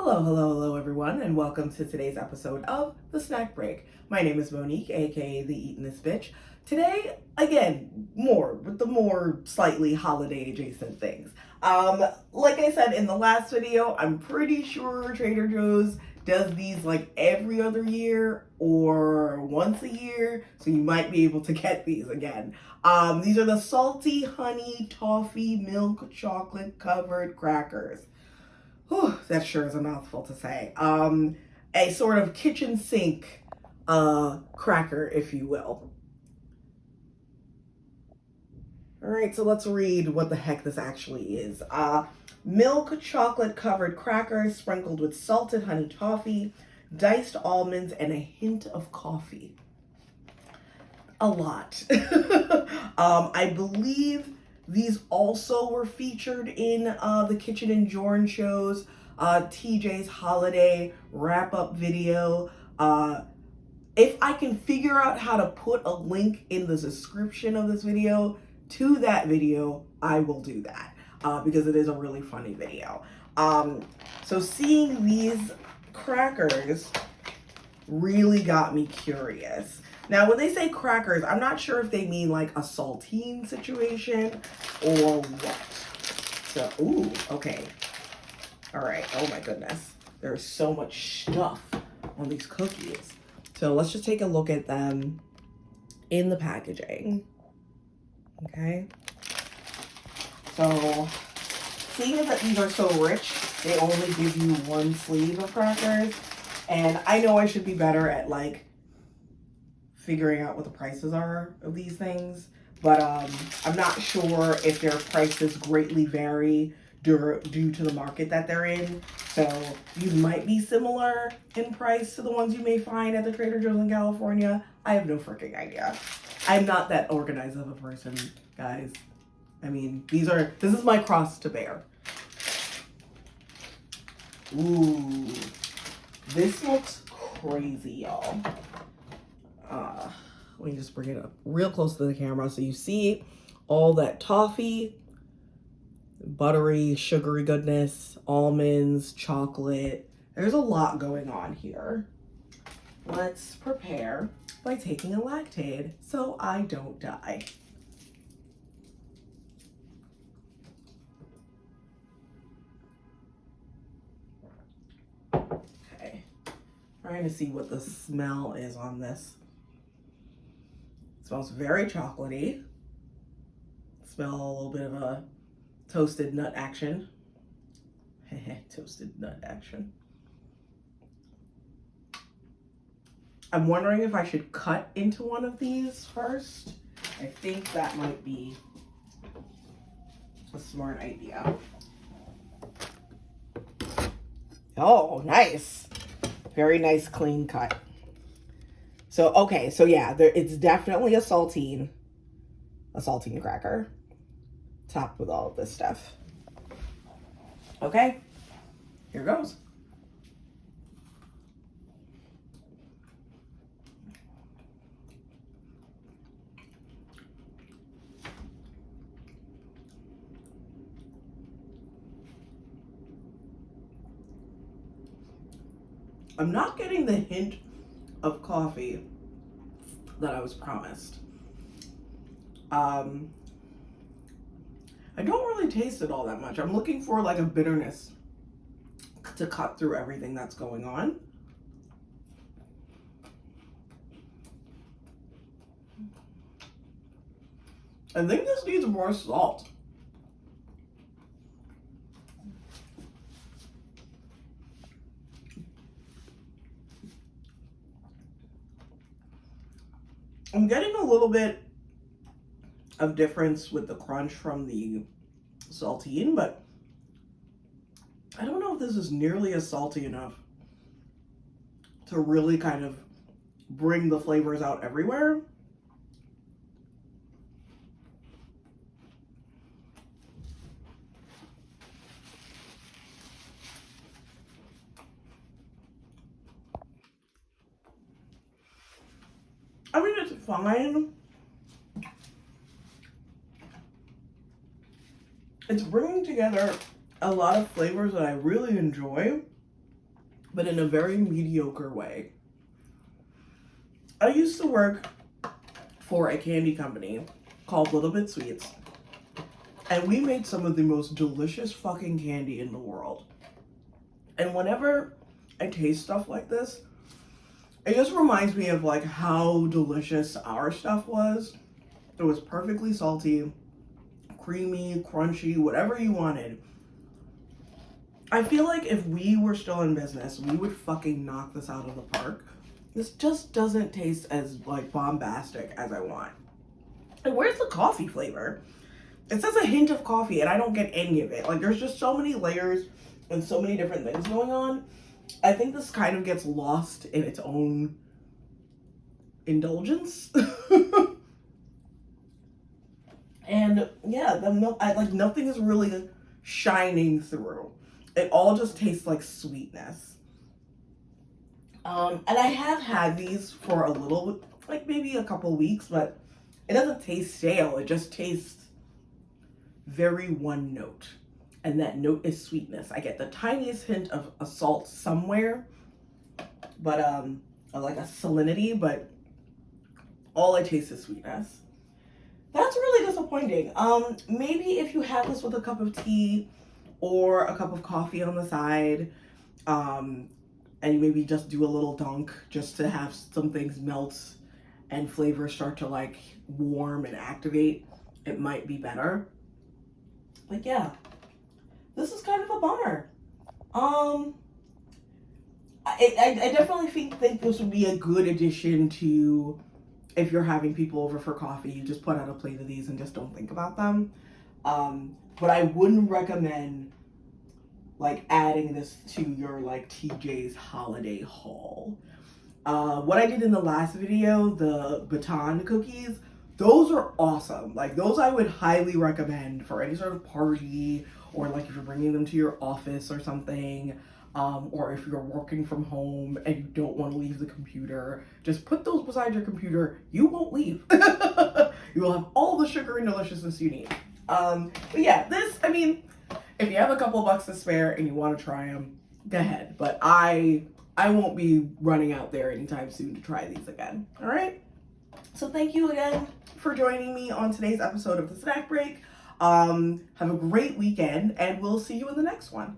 Hello, everyone, and welcome to today's episode of The Snack Break. My name is Monique, aka The Eatin' This Bitch. Today, again, with the more slightly holiday adjacent things. Like I said in the last video, I'm pretty sure Trader Joe's does these like every other year or once a year, so you might be able to get these again. These are the salty honey toffee milk chocolate covered crackers. Whew, that sure is a mouthful to say. A sort of kitchen sink cracker, if you will. All right, so let's read what the heck this actually is. Milk chocolate covered crackers sprinkled with salted honey toffee, diced almonds, and a hint of coffee. A lot. I believe these also were featured in the Kitchen and Jorn show's TJ's holiday wrap-up video. If I can figure out how to put a link in the description of this video to that video, I will do that because it is a really funny video. So seeing these crackers really got me curious. Now, when they say crackers, I'm not sure if they mean like a saltine situation or what. So, ooh, okay. All right. Oh my goodness. There's so much stuff on these cookies. So let's just take a look at them in the packaging. Okay. So, seeing as that these are so rich, they only give you one sleeve of crackers. And I know I should be better at like figuring out what the prices are of these things, but I'm not sure if their prices greatly vary due to the market that they're in. So these might be similar in price to the ones you may find at the Trader Joe's in California. I have no freaking idea. I'm not that organized of a person, guys. I mean, this is my cross to bear. Ooh, this looks crazy, y'all. Let me just bring it up real close to the camera so you see all that toffee, buttery, sugary goodness, almonds, chocolate. There's a lot going on here. Let's prepare by taking a Lactaid so I don't die. Okay, trying to see what the smell is on this. Smells very chocolatey. Smell a little bit of a toasted nut action. Toasted nut action. I'm wondering if I should cut into one of these first. I think that might be a smart idea. Oh, nice. Very nice clean cut. So, okay, so yeah, it's definitely a saltine cracker topped with all of this stuff. Okay, here goes. I'm not getting the hint of coffee that I was promised. I don't really taste it all that much. I'm looking for like a bitterness to cut through everything that's going on. I think this needs more salt. I'm getting a little bit of difference with the crunch from the saltine, but I don't know if this is nearly as salty enough to really kind of bring the flavors out everywhere. I mean, it's fine. It's bringing together a lot of flavors that I really enjoy. but in a very mediocre way. I used to work for a candy company called Little Bit Sweets, and we made some of the most delicious fucking candy in the world. And whenever I taste stuff like this, it just reminds me of like how delicious our stuff was. It was perfectly salty, creamy, crunchy, whatever you wanted. I feel like if we were still in business, we would fucking knock this out of the park. This just doesn't taste as like bombastic as I want. And where's the coffee flavor? It says a hint of coffee and I don't get any of it. Like there's just so many layers and so many different things going on. I think this kind of gets lost in its own indulgence. And yeah, the milk, like nothing is really shining through. It all just tastes like sweetness. And I have had these for a little, like maybe a couple weeks, but it doesn't taste stale. It just tastes very one note. And that note is sweetness. I get the tiniest hint of a salt somewhere, but like a salinity, but all I taste is sweetness. That's really disappointing. Maybe if you have this with a cup of tea or a cup of coffee on the side, and you maybe just do a little dunk just to have some things melt and flavors start to like warm and activate, it might be better. But yeah, this is kind of a bummer. I definitely think this would be a good addition to if you're having people over for coffee, you just put out a plate of these and just don't think about them. But I wouldn't recommend like adding this to your like TJ's holiday haul. What I did in the last video, the baton cookies, those are awesome. Like those I would highly recommend for any sort of party or like if you're bringing them to your office or something. Or if you're working from home and you don't want to leave the computer, just put those beside your computer. You won't leave. You will have all the sugar and deliciousness you need. But yeah, this, I mean, if you have a couple bucks to spare and you want to try them, go ahead. But I won't be running out there anytime soon to try these again. All right. So thank you again for joining me on today's episode of the Snack Break. Have a great weekend and we'll see you in the next one.